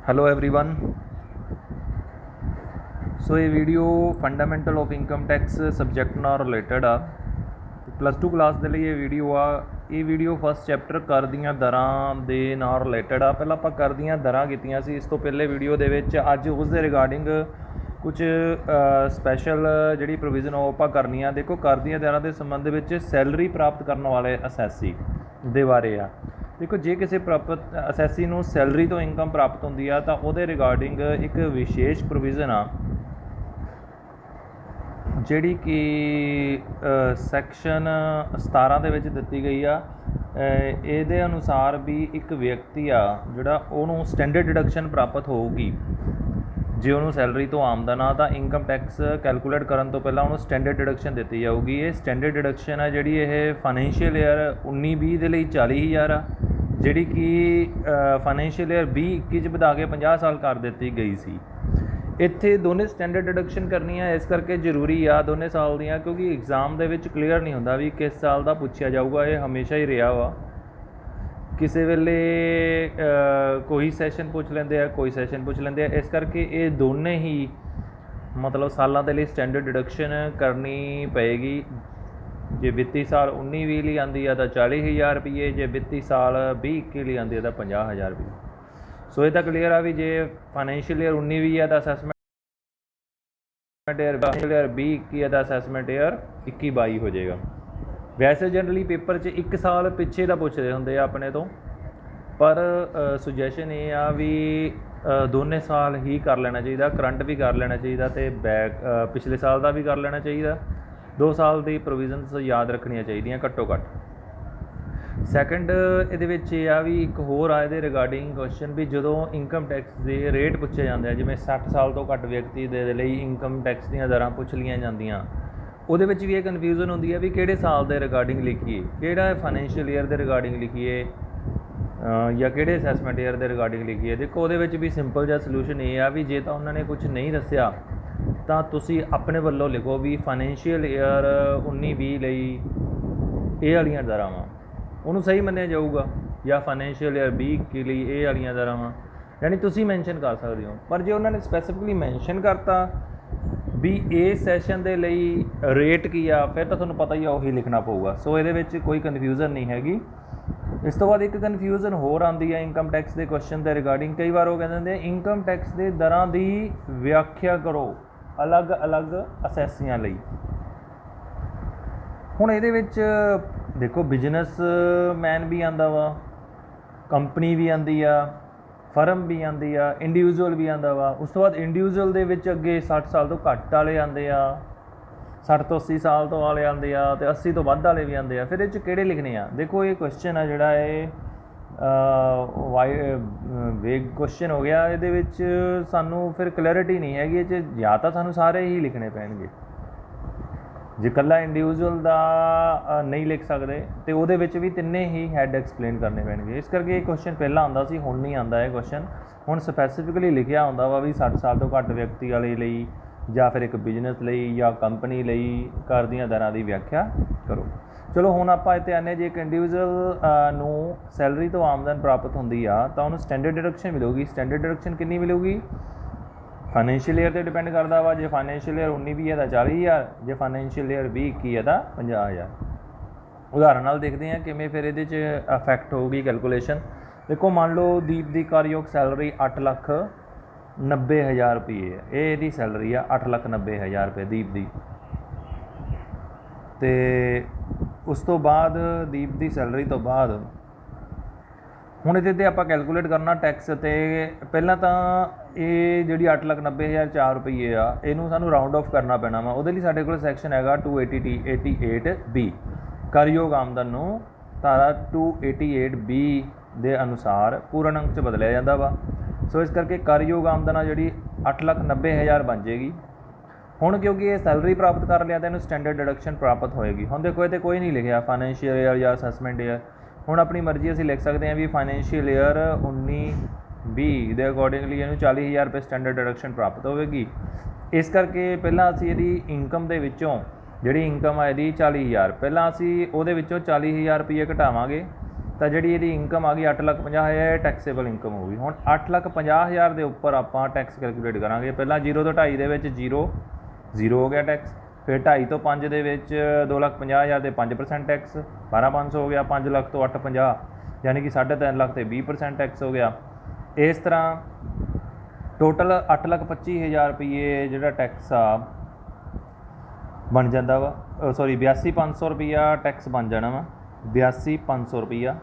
Hello everyone. So ये video fundamental of income tax subject ਨਾਲ related ਆ। Plus 2 class ਦੇ ਲਈ ਇਹ ਵੀਡੀਓ ਆ। ਇਹ ਵੀਡੀਓ ਫਸਟ ਚੈਪਟਰ ਕਰ ਦੀਆਂ ਦਰਾਂ ਦੇ ਨਾਲ ਰਿਲੇਟਡ ਆ। ਪਹਿਲਾਂ ਆਪਾਂ ਕਰ ਦੀਆਂ ਦਰਾਂ ਕੀਤੀਆਂ ਸੀ ਇਸ ਤੋਂ ਪਹਿਲੇ ਵੀਡੀਓ ਦੇ ਵਿੱਚ। ਅੱਜ ਉਸ ਦੇ ਰਿਗਾਰਡਿੰਗ ਕੁਝ ਸਪੈਸ਼ਲ ਜਿਹੜੀ ਪ੍ਰੋਵੀਜ਼ਨ ਉਹ ਆਪਾਂ ਕਰਨੀ ਆ। ਦੇਖੋ, ਕਰ ਦੀਆਂ ਦਰਾਂ ਦੇ ਸੰਬੰਧ ਵਿੱਚ ਸੈਲਰੀ ਪ੍ਰਾਪਤ ਕਰਨ ਵਾਲੇ ਅਸੈਸੀ ਦੇ ਬਾਰੇ ਆ। देखो, जे किसी प्राप्त असैसी नूं सैलरी तो इनकम प्राप्त होंदी आ तां उहदे रिगार्डिंग एक विशेष प्रोविज़न आ जिहड़ी कि सैक्शन 17 दे विच दित्ती गई आ। इहदे अनुसार भी एक व्यक्ति आ जिहड़ा उहनूं स्टैंडर्ड डिडक्शन प्राप्त होऊगी जे उन्होंने सैलरी तो आमदन आ तां इनकम टैक्स कैलकुलेट करन तो पहलां उन्होंने स्टैंडर्ड डिडक्शन दित्ती जाऊगी। ये स्टैंडर्ड डिडक्शन है जिहड़ी ये फाइनैंशियल ईयर 19-20 दे लई 40,000 आ, जिहड़ी कि फाइनैंशियल ईयर 20-21 च वधा के 50 साल कर दित्ती गई सी। इत्थे दोने स्टैंडर्ड डिडक्शन करनी है, इस करके जरूरी आ दोने साल दियां, क्योंकि एग्जाम दे विच क्लीयर नहीं हुंदा भी किस साल दा पुछया जाऊगा। ये हमेशा ही रहा वा, किसी वेले कोई सैशन पूछ लेंदे आ, कोई सैशन पूछ लेंदे आ। इस करके ये दोने ही मतलब सालों के लिए स्टैंडर्ड डिडक्शन करनी पेगी। जे वित्ती साल 19-20 ਲਈ आती है तो 40,000 रुपये, जे वित्ती साल 20-21 ਲਈ आती है तो 50,000 रुपये। सो ये तो क्लीयर आ भी जे फाइनैंशियल ईयर 19-20 है तो असैसमेंट ईयर 20-21 है तो असैसमेंट ईयर 21-22 हो जाएगा। वैसे जनरली पेपर 'ਚ 1 साल पिछे का पुछते होंगे अपने तो, पर सुजैशन ये आ भी दोने साल ही कर लेना चाहिए। करंट भी कर लेना चाहिए तो बैक पिछले साल का भी कर लेना चाहिए। 2 साल की प्रोविजनस याद रखनिया चाहिए घट्टो घट्ट। सैकेंड ये भी एक होर आ ये रिगार्डिंग क्वेश्चन भी जो इनकम टैक्स के रेट पूछे जाते हैं, जिमें 60 साल तो घट व्यक्ति के लिए इनकम टैक्स दी दरां पुछ लिया जांदियां। ਉਹਦੇ ਵਿੱਚ ਵੀ ਇਹ ਕਨਫਿਊਜ਼ਨ ਹੁੰਦੀ ਹੈ ਵੀ ਕਿਹੜੇ ਸਾਲ ਦੇ ਰਿਗਾਰਡਿੰਗ ਲਿਖੀਏ, ਕਿਹੜਾ ਫਾਈਨੈਂਸ਼ੀਅਲ ਈਅਰ ਦੇ ਰਿਗਾਰਡਿੰਗ ਲਿਖੀਏ ਜਾਂ ਕਿਹੜੇ ਅਸੈਸਮੈਂਟ ਈਅਰ ਦੇ ਰਿਗਾਰਡਿੰਗ ਲਿਖੀਏ। ਦੇਖੋ, ਉਹਦੇ ਵਿੱਚ ਵੀ ਸਿੰਪਲ ਜਿਹਾ ਸੋਲੂਸ਼ਨ ਇਹ ਆ ਵੀ ਜੇ ਤਾਂ ਉਹਨਾਂ ਨੇ ਕੁਝ ਨਹੀਂ ਦੱਸਿਆ ਤਾਂ ਤੁਸੀਂ ਆਪਣੇ ਵੱਲੋਂ ਲਿਖੋ ਵੀ ਫਾਈਨੈਂਸ਼ੀਅਲ ਈਅਰ 19-20 ਲਈ ਇਹ ਵਾਲੀਆਂ ਦਰਾਂ ਵਾ, ਉਹਨੂੰ ਸਹੀ ਮੰਨਿਆ ਜਾਊਗਾ, ਜਾਂ ਫਾਈਨੈਂਸ਼ੀਅਲ ਈਅਰ 20-21 ਲਈ ਇਹ ਵਾਲੀਆਂ ਦਰਾਂ ਵਾ, ਯਾਨੀ ਤੁਸੀਂ ਮੈਂਸ਼ਨ ਕਰ ਸਕਦੇ ਹੋ। ਪਰ ਜੇ ਉਹਨਾਂ ਨੇ ਸਪੈਸੀਫਿਕਲੀ ਮੈਂਸ਼ਨ ਕਰਤਾ भी इस सैशन के लिए रेट की आ, फिर तो तुहानूं पता ही आ उही लिखना पऊगा। सो ये कोई कन्फ्यूजन नहीं हैगी। इस तो बाद एक कन्फ्यूजन होर आती है इनकम टैक्स के क्वेश्चन के रिगार्डिंग। कई बार वो कहते हैं इनकम टैक्स के दरां की व्याख्या करो अलग अलग असैसियां लई। हुण इहदे विच देखो, बिजनेस मैन भी आंदा वा, कंपनी भी आंदी आ, फर्म भी आती आ, इंडिविजुअल भी आता वा। उस तो बाद इंडिविजुअल दे विच अगे 60 साल तो घट वाले आते आ, 60 तो 80 साल तो वाले आते आ, तो 80 तो वध वाले भी आते आ। फिर ये किहड़े लिखने आ? देखो, ये क्वेश्चन है जिहड़ा वेग क्वेश्चन हो गया। ये सानू फिर क्लैरिटी नहीं हैगी, या तो सानू सारे ही लिखने पैणगे। जे कल्ला इंडिविजुअल का नहीं लिख सकते तो वो भी तिन्ने ही हैड एक्सप्लेन करने पैणगे। इस करके ये क्वेश्चन पहला आंदा सी, हुण नहीं आंदा ये क्वेश्चन। हुण स्पैसीफिकली लिखिया हुंदा वा भी 60 साल तो घट व्यक्ति वाले लई या फिर एक बिजनेस लई या कंपनी लई कर दीआं दरां दी व्याख्या करो। चलो, हुण आपां इत्थे आने, जे एक इंडिविजुअल नूं सैलरी तो आमदन प्राप्त हुंदी आ तां उहनूं स्टैंडर्ड डिडक्शन मिलूगी। स्टैंडर्ड डिडक्शन कितनी मिलूगी? फाइनैंशियल ईयर पर डिपेंड करता वा। जे फाइनैंशियल ईयर 19-20 है तो 40,000, जो फाइनैंशियल ईयर 20-21 है तो 50,000। उदाहरण नाल देखते हैं किमें फिर ये अफैक्ट होगी कैलकुलेशन। देखो, मान लो दीप की कार्ययोग सैलरी 8,90,000 रुपये है, ये सैलरी आ 8,90,000 रुपये दीप की। तो उस तो बाद दीप की सैलरी तो बाद हुण इहदे ते आपां कैलकुलेट करना टैक्स। तो पहलां तां ये जिहड़ी 8,90,000 4 रुपये आ, इहनूं सानूं राउंड ऑफ करना पैना वा। उहदे लई साडे कोल सैक्शन हैगा 288B, करयोग आमदन नूं धारा 288B दे अनुसार पूर्ण अंक च बदलिया जांदा वा। सो इस करके करयोग आमदन आ जिहड़ी 8,90,000 बन जाएगी। हुण क्योंकि ये सैलरी प्राप्त कर लिया तो इहनूं स्टैंडर्ड डिडक्शन प्राप्त होएगी। हुण देखो, इहते कोई नहीं लिखिया फाइनैंशियल ईयर या असैसमेंट ईयर। हुण अपनी मर्जी असीं लिख सकते हैं भी फाइनैंशियल ईयर 19-20 के अकॉर्डिंगली इहनूं 40,000 रुपये स्टैंडर्ड डिडक्शन प्राप्त होगी। इस करके पहलां असीं इहदी इनकम दे विचों जिहड़ी इनकम आ इहदी 40,000, पहलां असीं उहदे विचों 40,000 रुपये घटावांगे ਤਾਂ ਜਿਹੜੀ ਇਹਦੀ ਇਨਕਮ ਆ ਗਈ 8,50,000 ਟੈਕਸੇਬਲ ਇਨਕਮ ਹੋ ਗਈ। ਹੁਣ 8,50,000 ਦੇ ਉੱਪਰ ਆਪਾਂ ਟੈਕਸ ਕੈਲਕੂਲੇਟ ਕਰਾਂਗੇ। ਪਹਿਲਾਂ 0 ਤੋਂ 2.5 ਦੇ ਵਿੱਚ 0 ਹੋ ਗਿਆ ਟੈਕਸ, ਫਿਰ 2.5 ਤੋਂ 5 ਦੇ ਵਿੱਚ 2,50,000 ਦੇ 5% ਟੈਕਸ 12,500 ਹੋ ਗਿਆ, 5 ਲੱਖ ਤੋਂ 8,50 ਯਾਨੀ ਕਿ 3.5 ਲੱਖ ਤੇ 20% ਟੈਕਸ ਹੋ ਗਿਆ। ਇਸ ਤਰ੍ਹਾਂ ਟੋਟਲ 8,25,000 ਰੁਪਏ ਜਿਹੜਾ ਟੈਕਸ ਆ ਬਣ ਜਾਂਦਾ ਵਾ, ਸੌਰੀ 82,500 ਰੁਪਈਆ ਟੈਕਸ ਬਣ ਜਾਣਾ ਵਾ, 82,500 ਰੁਪਈਆ।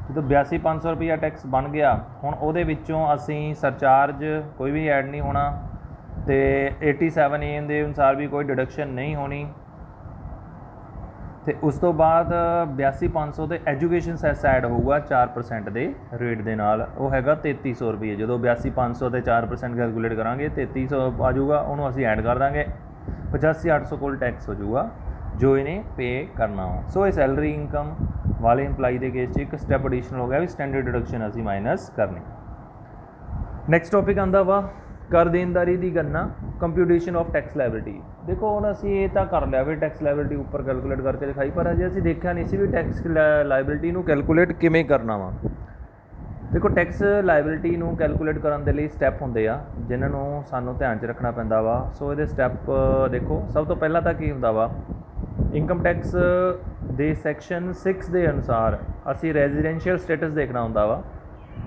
ਜਦੋਂ 82,500 ਰੁਪਈਆ ਟੈਕਸ ਬਣ ਗਿਆ, ਹੁਣ ਉਹਦੇ ਵਿੱਚੋਂ ਅਸੀਂ ਸਰਚਾਰਜ ਕੋਈ ਵੀ ਐਡ ਨਹੀਂ ਹੋਣਾ ਅਤੇ 87A ਦੇ ਅਨੁਸਾਰ ਵੀ ਕੋਈ ਡਿਡਕਸ਼ਨ ਨਹੀਂ ਹੋਣੀ। ਅਤੇ ਉਸ ਤੋਂ ਬਾਅਦ 82,500 ਤੇ ਐਜੂਕੇਸ਼ਨ ਸੈਸ ਐਡ ਹੋਊਗਾ 4% ਦੇ ਰੇਟ ਦੇ ਨਾਲ, ਉਹ ਹੈਗਾ 3,300 ਰੁਪਏ। ਜਦੋਂ 82,500 ਤੇ 4% ਕੈਲਕੂਲੇਟ ਕਰਾਂਗੇ 3,300 ਆ ਜਾਊਗਾ, ਉਹਨੂੰ ਅਸੀਂ ਐਡ ਕਰ ਦਾਂਗੇ, 85,800 ਕੋਲ ਟੈਕਸ ਹੋ ਜਾਊਗਾ ਜੋ ਇਹਨੇ ਪੇ ਕਰਨਾ ਵਾ। ਸੋ ਇਹ ਸੈਲਰੀ ਇਨਕਮ ਵਾਲੇ ਇੰਪਲਾਈ ਦੇ ਕੇਸ 'ਚ ਇੱਕ ਸਟੈਪ ਐਡੀਸ਼ਨਲ ਹੋ ਗਿਆ ਵੀ ਸਟੈਂਡਰਡ ਡਿਡਕਸ਼ਨ ਅਸੀਂ ਮਾਈਨਸ ਕਰਨੀ। ਨੈਕਸਟ ਟੌਪਿਕ ਆਉਂਦਾ ਵਾ ਕਰ ਦੇਣਦਾਰੀ ਦੀ ਗਣਨਾ, ਕੰਪਿਊਟੇਸ਼ਨ ਆਫ ਟੈਕਸ ਲਾਇਬਿਲਿਟੀ। ਦੇਖੋ ਹੁਣ ਅਸੀਂ ਇਹ ਤਾਂ ਕਰ ਲਿਆ ਵੀ ਟੈਕਸ ਲਾਇਬਿਲਿਟੀ ਉੱਪਰ ਕੈਲਕੂਲੇਟ ਕਰਕੇ ਦਿਖਾਈ, ਪਰ ਅਜੇ ਅਸੀਂ ਦੇਖਿਆ ਨਹੀਂ ਸੀ ਵੀ ਟੈਕਸ ਲਾਇਬਿਲਿਟੀ ਨੂੰ ਕੈਲਕੂਲੇਟ ਕਿਵੇਂ ਕਰਨਾ ਵਾ। ਦੇਖੋ ਟੈਕਸ ਲਾਇਬਿਲਿਟੀ ਨੂੰ ਕੈਲਕੂਲੇਟ ਕਰਨ ਦੇ ਲਈ ਸਟੈਪ ਹੁੰਦੇ ਆ ਜਿਨ੍ਹਾਂ ਨੂੰ ਸਾਨੂੰ ਧਿਆਨ 'ਚ ਰੱਖਣਾ ਪੈਂਦਾ ਵਾ। ਸੋ ਇਹਦੇ ਸਟੈਪ ਦੇਖੋ, ਸਭ ਤੋਂ ਪਹਿਲਾਂ ਤਾਂ ਕੀ ਹੁੰਦਾ ਵਾ, ਇਨਕਮ ਟੈਕਸ ਦੇ ਸੈਕਸ਼ਨ 6 ਦੇ ਅਨੁਸਾਰ ਅਸੀਂ ਰੈਜ਼ੀਡੈਂਸ਼ੀਅਲ ਸਟੇਟਸ ਦੇਖਣਾ ਹੁੰਦਾ ਵਾ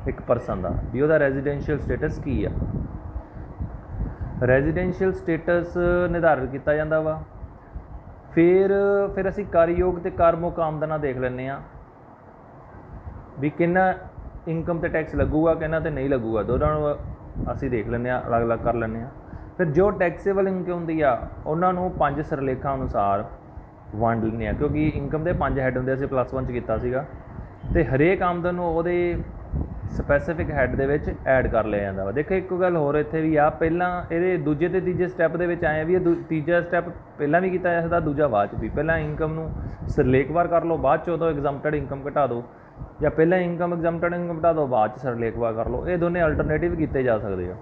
ਇੱਕ ਪਰਸਨ ਦਾ, ਵੀ ਉਹਦਾ ਰੈਜ਼ੀਡੈਂਸ਼ੀਅਲ ਸਟੇਟਸ ਕੀ ਆ। ਰੈਜ਼ੀਡੈਂਸ਼ੀਅਲ ਸਟੇਟਸ ਨਿਰਧਾਰਿਤ ਕੀਤਾ ਜਾਂਦਾ ਵਾ। ਫਿਰ ਅਸੀਂ ਕਰਯੋਗ ਅਤੇ ਕਰਮੁਖ ਆਮਦਨਾਂ ਦੇਖ ਲੈਂਦੇ ਹਾਂ ਵੀ ਕਿੰਨਾ ਇਨਕਮ 'ਤੇ ਟੈਕਸ ਲੱਗੂਗਾ, ਕਿੰਨਾ 'ਤੇ ਨਹੀਂ ਲੱਗੂਗਾ, ਦੋਨਾਂ ਨੂੰ ਅਸੀਂ ਦੇਖ ਲੈਂਦੇ ਹਾਂ, ਅਲੱਗ ਅਲੱਗ ਕਰ ਲੈਂਦੇ ਹਾਂ। ਫਿਰ ਜੋ ਟੈਕਸੇਬਲ ਇਨਕਮ ਹੁੰਦੀ ਆ ਉਹਨਾਂ ਨੂੰ 5 ਸਿਰਲੇਖਾਂ ਅਨੁਸਾਰ ਵੰਡ ਲੈਂਦੇ ਹਾਂ, ਕਿਉਂਕਿ ਇਨਕਮ ਦੇ 5 ਹੈਡ ਹੁੰਦੇ, ਅਸੀਂ +1 'ਚ ਕੀਤਾ ਸੀਗਾ, ਅਤੇ ਹਰੇਕ ਆਮਦਨ ਨੂੰ ਉਹਦੇ ਸਪੈਸੀਫਿਕ ਹੈਡ ਦੇ ਵਿੱਚ ਐਡ ਕਰ ਲਿਆ ਜਾਂਦਾ ਵਾ। ਦੇਖੋ ਇੱਕ ਗੱਲ ਹੋਰ ਇੱਥੇ ਵੀ ਆ, ਪਹਿਲਾਂ ਇਹਦੇ ਦੂਜੇ ਅਤੇ ਤੀਜੇ ਸਟੈਪ ਦੇ ਵਿੱਚ ਆਏ ਵੀ ਇਹ ਤੀਜਾ ਸਟੈਪ ਪਹਿਲਾਂ ਵੀ ਕੀਤਾ ਜਾ ਸਕਦਾ, ਦੂਜਾ ਬਾਅਦ 'ਚ ਵੀ। ਪਹਿਲਾਂ ਇਨਕਮ ਨੂੰ ਸਿਰਲੇਖਵਾਰ ਕਰ ਲਓ, ਬਾਅਦ 'ਚ ਉਦੋਂ ਐਗਜ਼ੈਂਪਟਡ ਇਨਕਮ ਘਟਾ ਦਿਓ, ਜਾਂ ਪਹਿਲਾਂ ਇਨਕਮ ਐਗਜ਼ੈਂਪਟਡ ਇਨਕਮ ਘਟਾ ਦਿਓ, ਬਾਅਦ 'ਚ ਸਿਰਲੇਖਵਾਰ ਕਰ ਲਓ। ਇਹ ਦੋਨੇ ਅਲਟਰਨੇਟਿਵ ਕੀਤੇ ਜਾ ਸਕਦੇ ਆ।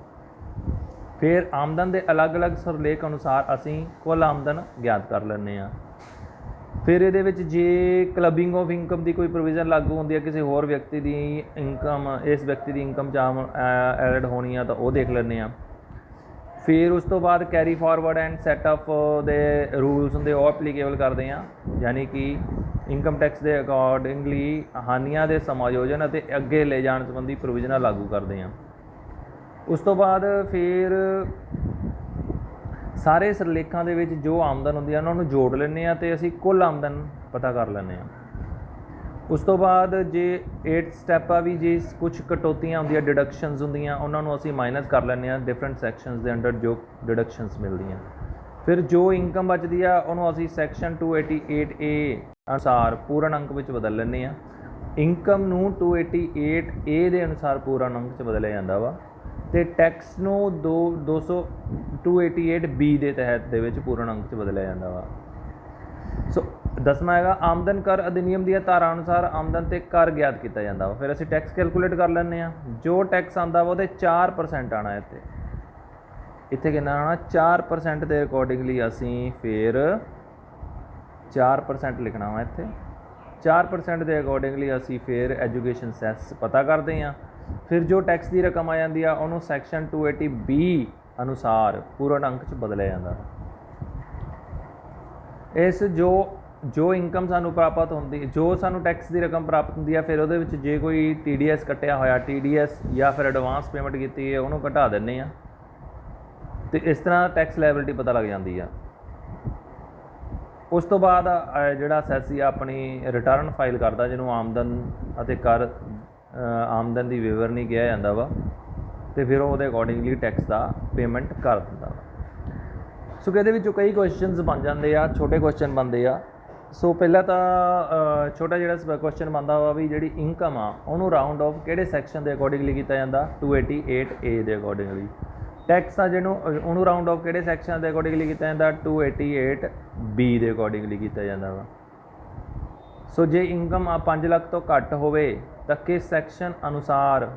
ਫਿਰ ਆਮਦਨ ਦੇ ਅਲੱਗ-ਅਲੱਗ ਸਿਰਲੇਖ ਅਨੁਸਾਰ ਅਸੀਂ ਕੁੱਲ ਆਮਦਨ ਗਿਆਤ ਕਰ ਲੈਂਦੇ ਹਾਂ। ਫਿਰ ਇਹਦੇ ਵਿੱਚ ਜੇ ਕਲੱਬਿੰਗ ਆਫ ਇਨਕਮ ਦੀ ਕੋਈ ਪ੍ਰੋਵੀਜ਼ਨ ਲਾਗੂ ਹੁੰਦੀ ਹੈ, ਕਿਸੇ ਹੋਰ ਵਿਅਕਤੀ ਦੀ ਇਨਕਮ ਇਸ ਵਿਅਕਤੀ ਦੀ ਇਨਕਮ 'ਚ ਐਡ ਹੋਣੀ ਆ, ਤਾਂ ਉਹ ਦੇਖ ਲੈਂਦੇ ਹਾਂ। ਫਿਰ ਉਸ ਤੋਂ ਬਾਅਦ carry forward and set of ਦੇ ਰੂਲਸ ਹੁੰਦੇ, ਉਹ ਐਪਲੀਕੇਬਲ ਕਰਦੇ ਹਾਂ, ਯਾਨੀ ਕਿ ਇਨਕਮ ਟੈਕਸ ਦੇ ਅਕੋਰਡਿੰਗਲੀ ਹਾਨੀਆਂ ਦੇ ਸਮਾਯੋਜਨ ਅਤੇ ਅੱਗੇ ਲੈ ਜਾਣ ਸੰਬੰਧੀ ਪ੍ਰੋਵੀਜ਼ਨਾਂ ਲਾਗੂ ਕਰਦੇ ਹਾਂ। ਉਸ ਤੋਂ ਬਾਅਦ ਫਿਰ ਸਾਰੇ ਸਿਰਲੇਖਾਂ ਦੇ ਵਿੱਚ ਜੋ ਆਮਦਨ ਹੁੰਦੀ ਆ ਉਹਨਾਂ ਨੂੰ ਜੋੜ ਲੈਂਦੇ ਹਾਂ ਅਤੇ ਅਸੀਂ ਕੁੱਲ ਆਮਦਨ ਪਤਾ ਕਰ ਲੈਂਦੇ ਹਾਂ। ਉਸ ਤੋਂ ਬਾਅਦ ਜੇ 8 ਸਟੈਪ ਆ ਵੀ ਜੇ ਕੁਛ ਕਟੌਤੀਆਂ ਹੁੰਦੀਆਂ, ਡਿਡਕਸ਼ਨਸ ਹੁੰਦੀਆਂ, ਉਹਨਾਂ ਨੂੰ ਅਸੀਂ ਮਾਈਨਸ ਕਰ ਲੈਂਦੇ ਹਾਂ ਡਿਫਰੈਂਟ ਸੈਕਸ਼ਨਸ ਦੇ ਅੰਡਰ ਜੋ ਡਿਡਕਸ਼ਨਸ ਮਿਲਦੀਆਂ। ਫਿਰ ਜੋ ਇਨਕਮ ਬਚਦੀ ਆ ਉਹਨੂੰ ਅਸੀਂ ਸੈਕਸ਼ਨ 288A ਅਨੁਸਾਰ ਪੂਰਨ ਅੰਕ ਵਿੱਚ ਬਦਲ ਲੈਂਦੇ ਹਾਂ। ਇਨਕਮ ਨੂੰ 288A ਦੇ ਅਨੁਸਾਰ ਪੂਰਨ ਅੰਕ 'ਚ ਬਦਲਿਆ ਜਾਂਦਾ ਵਾ, ਅਤੇ ਟੈਕਸ ਨੂੰ 288B ਦੇ ਤਹਿਤ ਦੇ ਵਿੱਚ ਪੂਰਨ ਅੰਕ 'ਚ ਬਦਲਿਆ ਜਾਂਦਾ ਵਾ। ਸੋ 10ਵਾਂ ਹੈਗਾ ਆਮਦਨ ਕਰ ਅਧਿਨਿਯਮ ਦੀਆਂ ਧਾਰਾ ਅਨੁਸਾਰ ਆਮਦਨ 'ਤੇ ਕਰ ਗਿਆਤ ਕੀਤਾ ਜਾਂਦਾ ਵਾ। ਫਿਰ ਅਸੀਂ ਟੈਕਸ ਕੈਲਕੂਲੇਟ ਕਰ ਲੈਂਦੇ ਹਾਂ, ਜੋ ਟੈਕਸ ਆਉਂਦਾ ਵਾ ਉਹਦੇ 4% ਆਉਣਾ। ਇੱਥੇ ਕਿੰਨਾ ਆਉਣਾ, 4% ਦੇ ਅਕੋਰਡਿੰਗਲੀ ਅਸੀਂ ਫਿਰ 4% ਲਿਖਣਾ ਵਾ। ਇੱਥੇ 4% ਦੇ ਅਕੋਰਡਿੰਗਲੀ ਅਸੀਂ ਫਿਰ ਐਜੂਕੇਸ਼ਨ ਸੈਸ ਪਤਾ ਕਰਦੇ ਹਾਂ। ਫਿਰ ਜੋ ਟੈਕਸ ਦੀ ਰਕਮ ਆ ਜਾਂਦੀ ਆ ਉਹਨੂੰ ਸੈਕਸ਼ਨ 280B ਅਨੁਸਾਰ ਪੂਰਨ ਅੰਕ 'ਚ ਬਦਲਿਆ ਜਾਂਦਾ। ਇਸ ਜੋ ਇਨਕਮ ਸਾਨੂੰ ਪ੍ਰਾਪਤ ਹੁੰਦੀ, ਜੋ ਸਾਨੂੰ ਟੈਕਸ ਦੀ ਰਕਮ ਪ੍ਰਾਪਤ ਹੁੰਦੀ ਆ, ਫਿਰ ਉਹਦੇ ਵਿੱਚ ਜੇ ਕੋਈ TDS ਕੱਟਿਆ ਹੋਇਆ, TDS ਜਾਂ ਫਿਰ ਐਡਵਾਂਸ ਪੇਮੈਂਟ ਕੀਤੀ ਹੈ ਉਹਨੂੰ ਘਟਾ ਦਿੰਦੇ ਹਾਂ, ਅਤੇ ਇਸ ਤਰ੍ਹਾਂ ਟੈਕਸ ਲਾਇਬਿਲਿਟੀ ਪਤਾ ਲੱਗ ਜਾਂਦੀ ਆ। ਉਸ ਤੋਂ ਬਾਅਦ ਜਿਹੜਾ ਅਸੈਸੀ ਆਪਣੀ ਰਿਟਰਨ ਫਾਈਲ ਕਰਦਾ, ਜਿਹਨੂੰ ਆਮਦਨ ਅਤੇ ਕਰ ਆਮਦਨ ਦੀ ਵਿਵਰਣੀ ਕਿਹਾ ਜਾਂਦਾ ਵਾ, ਅਤੇ ਫਿਰ ਉਹਦੇ ਅਕੋਰਡਿੰਗਲੀ ਟੈਕਸ ਦਾ ਪੇਮੈਂਟ ਕਰ ਦਿੰਦਾ ਵਾ। ਸੋ ਇਹਦੇ ਵਿੱਚੋਂ ਕਈ ਕੁਐਸਚਨਸ ਬਣ ਜਾਂਦੇ ਆ, ਛੋਟੇ ਕੁਐਸਚਨ ਬਣਦੇ ਆ। ਸੋ ਪਹਿਲਾਂ ਤਾਂ ਛੋਟਾ ਜਿਹੜਾ ਕੁਐਸਚਨ ਬਣਦਾ ਵਾ ਵੀ ਜਿਹੜੀ ਇਨਕਮ ਆ ਉਹਨੂੰ ਰਾਊਂਡ ਆਫ ਕਿਹੜੇ ਸੈਕਸ਼ਨ ਦੇ ਅਕੋਰਡਿੰਗਲੀ ਕੀਤਾ ਜਾਂਦਾ, 288A ਦੇ ਅਕੋਰਡਿੰਗਲੀ। ਟੈਕਸ ਆ ਜਿਹਨੂੰ ਉਹਨੂੰ ਰਾਊਂਡ ਆਫ ਕਿਹੜੇ ਸੈਕਸ਼ਨ ਦੇ ਅਕੋਰਡਿੰਗਲੀ ਕੀਤਾ ਜਾਂਦਾ, 288B ਦੇ ਅਕੋਰਡਿੰਗਲੀ ਕੀਤਾ ਜਾਂਦਾ ਵਾ। ਸੋ ਜੇ ਇਨਕਮ 5 ਲੱਖ ਤੋਂ ਘੱਟ ਹੋਵੇ ਤਾਂ ਕਿਸ ਸੈਕਸ਼ਨ ਅਨੁਸਾਰ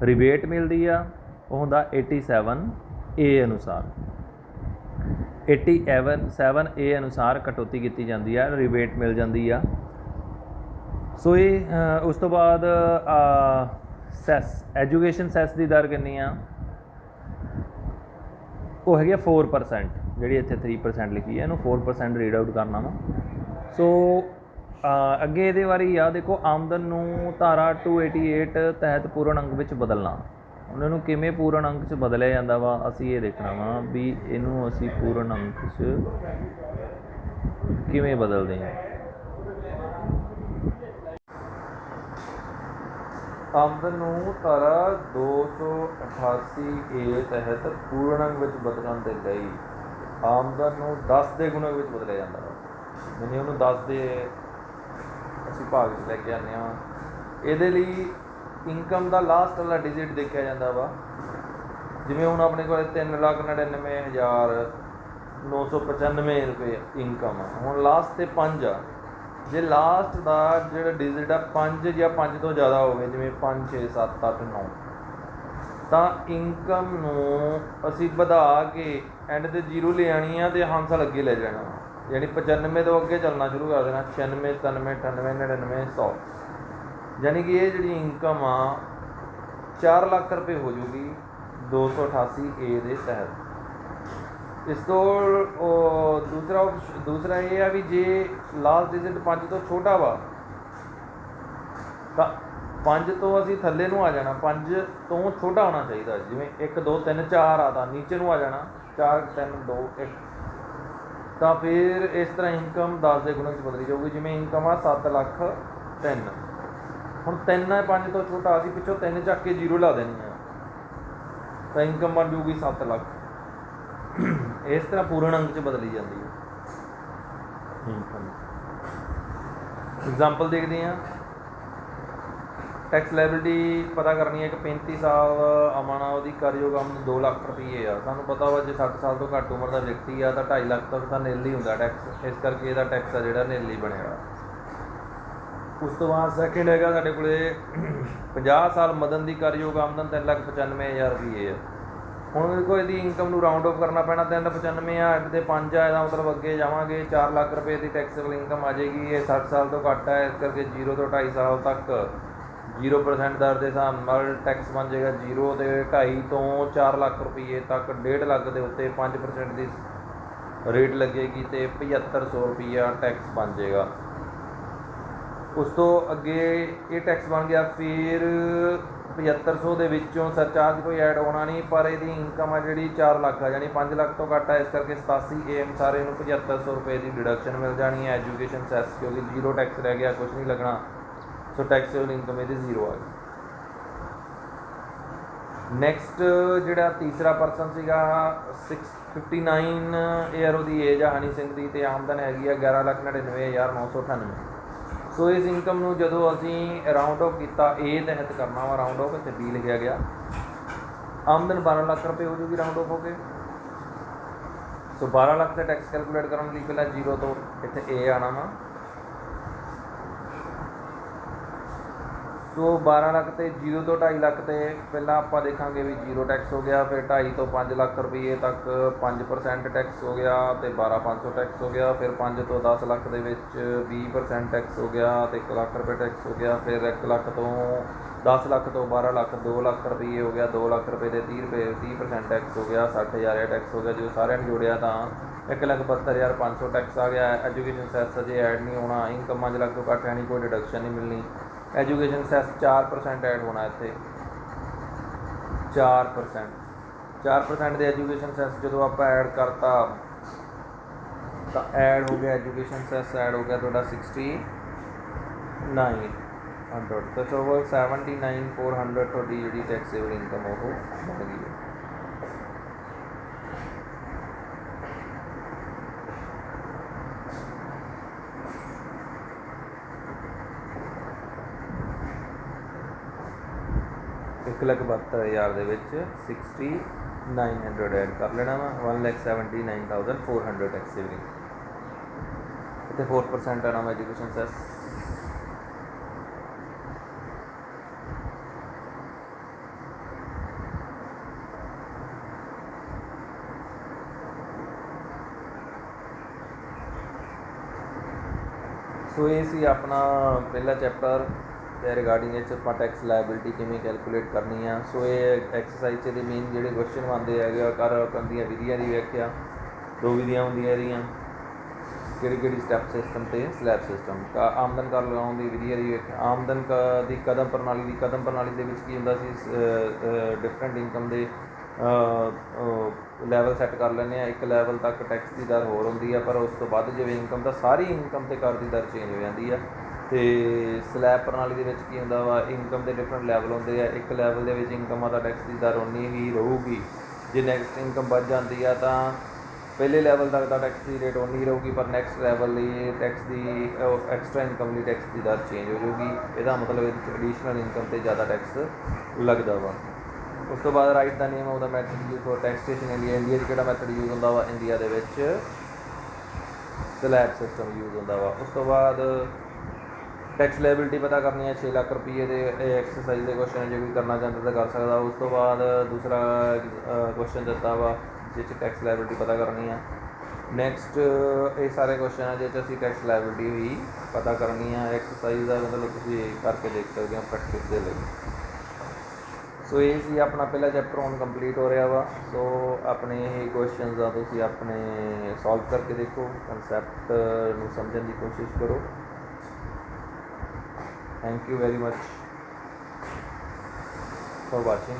ਰਿਬੇਟ ਮਿਲਦੀ ਆ, ਉਹ ਹੁੰਦਾ 87A ਅਨੁਸਾਰ। 87A ਅਨੁਸਾਰ ਕਟੌਤੀ ਕੀਤੀ ਜਾਂਦੀ ਆ, ਰਿਬੇਟ ਮਿਲ ਜਾਂਦੀ ਆ। ਸੋ ਇਹ ਉਸ ਤੋਂ ਬਾਅਦ ਸੈਸ ਐਜੂਕੇਸ਼ਨ ਸੈਸ ਦੀ ਦਰ ਕਿੰਨੀ ਆ, ਉਹ ਹੈਗੀ ਆ 4%, ਜਿਹੜੀ ਇੱਥੇ 3% ਲਿਖੀ ਹੈ ਇਹਨੂੰ 4% ਰੀਡ ਆਊਟ ਕਰਨਾ ਵਾ। ਸੋ ਅੱਗੇ ਇਹਦੇ ਬਾਰੇ ਆ ਦੇਖੋ, ਆਮਦਨ ਨੂੰ ਧਾਰਾ 288 ਤਹਿਤ ਪੂਰਨ ਅੰਕ ਵਿੱਚ ਬਦਲਣਾ। ਉਹਨਾਂ ਨੂੰ ਕਿਵੇਂ ਪੂਰਨ ਅੰਕ 'ਚ ਬਦਲਿਆ ਜਾਂਦਾ ਵਾ, ਅਸੀਂ ਇਹ ਦੇਖਣਾ ਵਾ ਵੀ ਇਹਨੂੰ ਅਸੀਂ ਪੂਰਨ ਅੰਕ 'ਚ ਕਿਵੇਂ ਬਦਲਦੇ ਹਾਂ। ਆਮਦਨ ਨੂੰ ਧਾਰਾ 288A ਤਹਿਤ ਪੂਰਨ ਅੰਕ ਵਿੱਚ ਬਦਲਣ ਦੇ ਲਈ ਆਮਦਨ ਨੂੰ 10 ਦੇ ਗੁਣਕ ਵਿੱਚ ਬਦਲਿਆ ਜਾਂਦਾ ਵਾ। ਯਾਨੀ ਉਹਨੂੰ 10 ਦੇ ਅਸੀਂ ਭਾਗ 'ਚ ਲੈ ਕੇ ਆਉਂਦੇ ਹਾਂ। ਇਹਦੇ ਲਈ ਇਨਕਮ ਦਾ ਲਾਸਟ ਵਾਲਾ ਡਿਜਿਟ ਦੇਖਿਆ ਜਾਂਦਾ ਵਾ। ਜਿਵੇਂ ਹੁਣ ਆਪਣੇ ਕੋਲ 3,99,995 ਰੁਪਏ ਇਨਕਮ ਆ, ਹੁਣ ਲਾਸਟ 'ਤੇ 5 ਆ। ਜੇ ਲਾਸਟ ਦਾ ਜਿਹੜਾ ਡਿਜਿਟ ਆ 5 ਜਾਂ 5 ਤੋਂ ਜ਼ਿਆਦਾ ਹੋਵੇ, ਜਿਵੇਂ 5 6 7 8 9, ਤਾਂ ਇਨਕਮ ਨੂੰ ਅਸੀਂ ਵਧਾ ਕੇ ਐਂਡ 'ਤੇ 0 ਲੈ ਆਉਣੀ ਆ ਅਤੇ ਹਾੰਸਲ ਅੱਗੇ ਲੈ ਜਾਣਾ, ਯਾਨੀ 95 ਤੋਂ ਅੱਗੇ ਚੱਲਣਾ ਸ਼ੁਰੂ ਕਰ ਦੇਣਾ। 96 97 98 99 100, ਯਾਨੀ ਕਿ ਇਹ ਜਿਹੜੀ ਇਨਕਮ ਆ 4 ਲੱਖ ਰੁਪਏ ਹੋ ਜੂਗੀ 288A ਦੇ ਤਹਿਤ। ਇਸ ਤੋਂ ਦੂਸਰਾ ਇਹ ਆ ਵੀ ਜੇ ਲਾਸਟ ਡਿਜਿਟ 5 ਤੋਂ ਛੋਟਾ ਵਾ ਤਾਂ 5 ਤੋਂ ਅਸੀਂ ਥੱਲੇ ਨੂੰ ਆ ਜਾਣਾ, 5 ਤੋਂ ਛੋਟਾ ਹੋਣਾ ਚਾਹੀਦਾ। ਜਿਵੇਂ 1 2 3 4 ਆ ਤਾਂ ਨੀਚੇ ਨੂੰ ਆ ਜਾਣਾ, 4 3 2 1, ਤਾਂ ਫਿਰ ਇਸ ਤਰ੍ਹਾਂ ਇਨਕਮ 10 ਦੇ ਗੁਣਕ 'ਚ ਬਦਲੀ ਜਾਊਗੀ। ਜਿਵੇਂ ਇਨਕਮ ਆ 7 ਲੱਖ 3, ਹੁਣ 3 ਹੈ 5 ਤੋਂ ਛੋਟਾ, ਅਸੀਂ ਪਿੱਛੋਂ 3 ਚੱਕ ਕੇ 0 ਲਾ ਦੇਣੀ ਆ, ਤਾਂ ਇਨਕਮ ਬਣ ਜੂਗੀ 7 ਲੱਖ। ਇਸ ਤਰ੍ਹਾਂ ਪੂਰਨ ਅੰਕ 'ਚ ਬਦਲੀ ਜਾਂਦੀ ਹੈ ਇਨਕਮ। ਐਗਜ਼ਾਮਪਲ ਦੇਖਦੇ ਹਾਂ। ਟੈਕਸ ਲਾਇਬਿਲਿਟੀ ਪਤਾ ਕਰਨੀ ਹੈ ਕਿ 35 ਸਾਲ ਆਉਣਾ, ਉਹਦੀ ਕਰਯੋਗ ਆਮਦਨ 2 ਲੱਖ ਰੁਪਏ ਆ। ਸਾਨੂੰ ਪਤਾ ਵਾ ਜੇ 60 ਸਾਲ ਤੋਂ ਘੱਟ ਉਮਰ ਦਾ ਵਿਅਕਤੀ ਆ ਤਾਂ 2.5 ਲੱਖ ਤੱਕ ਤਾਂ ਨਿਲ ਹੀ ਹੁੰਦਾ ਟੈਕਸ, ਇਸ ਕਰਕੇ ਇਹਦਾ ਟੈਕਸ ਆ ਜਿਹੜਾ ਨਿਲ ਹੀ ਬਣੇਗਾ। ਉਸ ਤੋਂ ਬਾਅਦ ਸੈਕਿੰਡ ਹੈਗਾ ਸਾਡੇ ਕੋਲ 50 ਸਾਲ ਮਦਨ ਦੀ ਕਰਯੋਗ ਆਮਦਨ 3,95,000 ਰੁਪਏ ਆ। ਹੁਣ ਦੇਖੋ ਇਹਦੀ ਇਨਕਮ ਨੂੰ ਰਾਊਂਡ ਆਫ ਕਰਨਾ ਪੈਣਾ, 395 ਆ, ਅੱਡ 'ਤੇ 5 ਆ, ਇਹਦਾ ਮਤਲਬ ਅੱਗੇ ਜਾਵਾਂਗੇ 4 ਲੱਖ ਰੁਪਏ ਦੀ ਟੈਕਸੇਬਲ ਇਨਕਮ ਆ ਜਾਏਗੀ। ਇਹ 60 ਸਾਲ ਤੋਂ ਘੱਟ ਹੈ, ਇਸ ਕਰਕੇ 0 ਤੋਂ 2.5 ਸਾਲ ਤੱਕ 0% ਦਰ ਦੇ ਹਿਸਾਬ ਨਾਲ ਟੈਕਸ ਬਣ ਜਾਏਗਾ 0, ਅਤੇ 2.5 ਤੋਂ 4 ਲੱਖ ਰੁਪਏ ਤੱਕ 1.5 ਲੱਖ ਦੇ ਉੱਤੇ 5% ਦੀ ਰੇਟ ਲੱਗੇਗੀ ਅਤੇ 7500 ਰੁਪਈਆ ਟੈਕਸ ਬਣ ਜਾਏਗਾ। ਉਸ ਤੋਂ ਅੱਗੇ ਇਹ ਟੈਕਸ ਬਣ ਗਿਆ। ਫਿਰ 7500 ਦੇ ਵਿੱਚੋਂ ਸਰਚਾਰਜ ਕੋਈ ਐਡ ਹੋਣਾ ਨਹੀਂ, ਪਰ ਇਹਦੀ ਇਨਕਮ ਆ ਜਿਹੜੀ 4 ਲੱਖ ਆ, ਯਾਨੀ 5 ਲੱਖ ਤੋਂ ਘੱਟ ਹੈ, ਇਸ ਕਰਕੇ 87AM ਸਾਰੇ ਨੂੰ 7500 ਰੁਪਏ ਦੀ ਡਿਡਕਸ਼ਨ ਮਿਲ ਜਾਣੀ ਹੈ। ਐਜੂਕੇਸ਼ਨ ਸੈਸ ਕਿਉਂਕਿ 0 ਟੈਕਸ ਰਹਿ ਗਿਆ, ਕੁਛ ਨਹੀਂ ਲੱਗਣਾ, ਸੋ ਟੈਕਸੇਬਲ ਇਨਕਮ ਇਹਦੀ 0 ਆ ਗਈ। ਨੈਕਸਟ ਜਿਹੜਾ ਤੀਸਰਾ ਪਰਸਨ ਸੀਗਾ 59 ਈਅਰ ਉਹਦੀ ਏਜ ਆ ਹਨੀ ਸਿੰਘ ਦੀ, ਅਤੇ ਆਮਦਨ ਹੈਗੀ ਆ 11,99,998। ਸੋ ਇਸ ਇਨਕਮ ਨੂੰ ਜਦੋਂ ਅਸੀਂ ਰਾਊਂਡ ਆਫ ਕੀਤਾ, ਏ ਤਹਿਤ ਕਰਨਾ ਵਾ ਰਾਊਂਡ ਆਫ, ਇੱਥੇ B ਲਿਖਿਆ ਗਿਆ। ਆਮਦਨ 12 ਲੱਖ ਰੁਪਏ ਹੋ ਜੂਗੀ ਰਾਊਂਡ ਆਫ ਹੋ ਕੇ। ਸੋ 12 ਲੱਖ ਦਾ ਟੈਕਸ ਕੈਲਕੂਲੇਟ ਕਰਨ ਲਈ ਪਹਿਲਾਂ 0 ਤੋਂ ਇੱਥੇ A ਆਉਣਾ ਵਾ। ਸੋ 12 ਲੱਖ ਤੇ 0 ਤੋਂ 2.5 ਲੱਖ ਤੇ ਪਹਿਲਾਂ ਆਪਾਂ ਦੇਖਾਂਗੇ ਵੀ 0 ਟੈਕਸ ਹੋ ਗਿਆ, ਫਿਰ 2.5 ਤੋਂ 5 ਲੱਖ ਰੁਪਏ ਤੱਕ 5% ਟੈਕਸ ਹੋ ਗਿਆ ਅਤੇ 12,500 ਟੈਕਸ ਹੋ ਗਿਆ। ਫਿਰ 5 ਤੋਂ 10 ਲੱਖ ਦੇ ਵਿੱਚ 20% ਟੈਕਸ ਹੋ ਗਿਆ ਅਤੇ 1 ਲੱਖ ਰੁਪਏ ਟੈਕਸ ਹੋ ਗਿਆ। ਫਿਰ 1 ਲੱਖ ਤੋਂ 10 ਲੱਖ ਤੋਂ 12 ਲੱਖ 2 ਲੱਖ ਰੁਪਏ ਹੋ ਗਿਆ, 2 ਲੱਖ ਰੁਪਏ ਦੇ 30% ਟੈਕਸ ਹੋ ਗਿਆ, 60,000 ਟੈਕਸ ਹੋ ਗਿਆ। ਜਦੋਂ ਸਾਰਿਆਂ ਨੂੰ ਜੋੜਿਆ ਤਾਂ 1,72,500 ਟੈਕਸ ਆ ਗਿਆ। ਐਜੂਕੇਸ਼ਨ ਸੈਸ ਅਜੇ ਐਡ ਨਹੀਂ ਹੋਣਾ, ਇਨਕਮ 5 ਲੱਖ ਤੋਂ ਘੱਟ ਹੈ ਨਹੀਂ, ਕੋਈ ਡਿਡਕਸ਼ਨ ਨਹੀਂ ਮਿਲਣੀ। ਐਜੂਕੇਸ਼ਨ ਸੈਸ 4% ਐਡ ਹੋਣਾ ਇੱਥੇ, 4% ਦੇ ਐਜੂਕੇਸ਼ਨ ਸੈਸ ਜਦੋਂ ਆਪਾਂ ਐਡ ਕਰਤਾ ਤਾਂ ਐਡ ਹੋ ਗਿਆ ਐਜੂਕੇਸ਼ਨ ਸੈਸ ਐਡ ਹੋ ਗਿਆ ਤੁਹਾਡਾ 6900, ਤਾਂ ਟੋਟਲ 79,400 ਤੁਹਾਡੀ ਜਿਹੜੀ ਟੈਕਸੇਬਲ ਇਨਕਮ ਉਹ ਬਣ ਗਈ ਹੈ। ਇੱਕ 1,72,000 ਦੇ ਵਿੱਚ 6900 ਐਡ ਕਰ ਲੈਣਾ ਵਾ, 1,79,400 ਟੈਕਸ ਸੇਵਿੰਗ। ਇੱਥੇ 4% ਆਉਣਾ ਵਾ ਐਜੂਕੇਸ਼ਨ ਸੈਸ। ਸੋ ਇਹ ਸੀ ਆਪਣਾ ਪਹਿਲਾ ਚੈਪਟਰ ਤੇ ਰਿਗਾਰਡਿੰਗ ਇਹ 'ਚ ਆਪਾਂ ਟੈਕਸ ਲਾਇਬਿਲਿਟੀ ਕਿਵੇਂ ਕੈਲਕੂਲੇਟ ਕਰਨੀ ਆ। ਸੋ ਇਹ ਐਕਸਰਸਾਈਜ਼ 'ਚ ਦੇ ਮੇਨ ਜਿਹੜੇ ਕੁਐਸਚਨ ਬਣਦੇ ਹੈਗੇ ਕਰਨ ਦੀਆਂ ਵਿਧੀਆਂ ਦੀ ਵਿਆਖਿਆ। ਦੋ ਵਿਧੀਆਂ ਹੁੰਦੀਆਂ ਇਹਦੀਆਂ, ਕਿਹੜੀ ਸਟੈਪ ਸਿਸਟਮ ਤੇ ਸਲੈਬ ਸਿਸਟਮ। ਆਮਦਨ ਕਰ ਲਗਾਉਣ ਦੀ ਵਿਧੀ ਦੀ ਵਿਆਖਿਆ। ਆਮਦਨ ਦੀ ਕਦਮ ਪ੍ਰਣਾਲੀ ਦੇ ਵਿੱਚ ਕੀ ਹੁੰਦਾ ਸੀ, ਡਿਫਰੈਂਟ ਇਨਕਮ ਦੇ ਲੈਵਲ ਸੈੱਟ ਕਰ ਲੈਂਦੇ ਹਾਂ। ਇੱਕ ਲੈਵਲ ਤੱਕ ਟੈਕਸ ਦੀ ਦਰ ਹੋਰ ਹੁੰਦੀ ਆ, ਪਰ ਉਸ ਤੋਂ ਵੱਧ ਜਿਵੇਂ ਇਨਕਮ ਦਾ ਸਾਰੀ ਇਨਕਮ 'ਤੇ ਕਰ ਦੀ ਦਰ ਚੇਂਜ ਹੋ ਜਾਂਦੀ ਆ। ਅਤੇ ਸਲੈਬ ਪ੍ਰਣਾਲੀ ਦੇ ਵਿੱਚ ਕੀ ਹੁੰਦਾ ਵਾ, ਇਨਕਮ ਦੇ ਡਿਫਰੈਂਟ ਲੈਵਲ ਹੁੰਦੇ ਆ। ਇੱਕ ਲੈਵਲ ਦੇ ਵਿੱਚ ਇਨਕਮਾਂ ਦਾ ਟੈਕਸ ਦੀ ਦਰ ਉਨੀ ਹੀ ਰਹੂਗੀ। ਜੇ ਨੈਕਸਟ ਇਨਕਮ ਵੱਧ ਜਾਂਦੀ ਆ ਤਾਂ ਪਹਿਲੇ ਲੈਵਲ ਤੱਕ ਦਾ ਟੈਕਸ ਦੀ ਰੇਟ ਉਨੀ ਰਹੂਗੀ, ਪਰ ਨੈਕਸਟ ਲੈਵਲ ਲਈ ਟੈਕਸ ਦੀ ਐਕਸਟਰਾ ਇਨਕਮ ਲਈ ਟੈਕਸ ਦੀ ਦਰ ਚੇਂਜ ਹੋ ਜਾਊਗੀ। ਇਹਦਾ ਮਤਲਬ ਇਹਦੇ 'ਚ ਐਡੀਸ਼ਨਲ ਇਨਕਮ 'ਤੇ ਜ਼ਿਆਦਾ ਟੈਕਸ ਲੱਗਦਾ ਵਾ। ਉਸ ਤੋਂ ਬਾਅਦ right the name of the method use for taxation India. India 'ਚ ਕਿਹੜਾ ਮੈਥਡ ਯੂਜ਼ ਹੁੰਦਾ ਵਾ, ਇੰਡੀਆ ਦੇ ਵਿੱਚ ਸਲੈਬ ਸਿਸਟਮ ਯੂਜ਼ ਹੁੰਦਾ ਵਾ। ਉਸ ਤੋਂ ਬਾਅਦ ਟੈਕਸ ਲਾਇਬਿਲਿਟੀ ਪਤਾ ਕਰਨੀ ਹੈ 6 ਲੱਖ ਰੁਪਏ ਦੇ। ਐਕਸਰਸਾਈਜ਼ ਦੇ ਕੁਐਸਚਨ ਜੇ ਕੋਈ ਕਰਨਾ ਚਾਹੁੰਦਾ ਤਾਂ ਕਰ ਸਕਦਾ। ਉਸ ਤੋਂ ਬਾਅਦ ਦੂਸਰਾ ਕੁਐਸਚਨ ਦਿੱਤਾ ਵਾ ਜਿਸ 'ਚ ਟੈਕਸ ਲਾਇਬਿਲਿਟੀ ਪਤਾ ਕਰਨੀ ਆ। ਨੈਕਸਟ ਇਹ ਸਾਰੇ ਕੁਐਸਚਨ ਆ ਜਿਸ 'ਚ ਅਸੀਂ ਟੈਕਸ ਲਾਇਬਿਲਿਟੀ ਵੀ ਪਤਾ ਕਰਨੀ ਆ। ਐਕਸਰਸਾਈਜ਼ ਦਾ ਮਤਲਬ ਤੁਸੀਂ ਕਰਕੇ ਦੇਖ ਸਕਦੇ ਹੋ ਪ੍ਰੈਕਟਿਸ ਦੇ ਲਈ। ਸੋ ਇਹ ਸੀ ਆਪਣਾ ਪਹਿਲਾ ਚੈਪਟਰ ਹੁਣ ਕੰਪਲੀਟ ਹੋ ਰਿਹਾ ਵਾ। ਸੋ ਆਪਣੇ ਇਹ ਕੁਐਸਚਨਸ ਆ ਤੁਸੀਂ ਆਪਣੇ ਸੋਲਵ ਕਰਕੇ ਦੇਖੋ, ਕਨਸੈਪਟ ਨੂੰ ਸਮਝਣ ਦੀ ਕੋਸ਼ਿਸ਼ ਕਰੋ। Thank you very much for watching.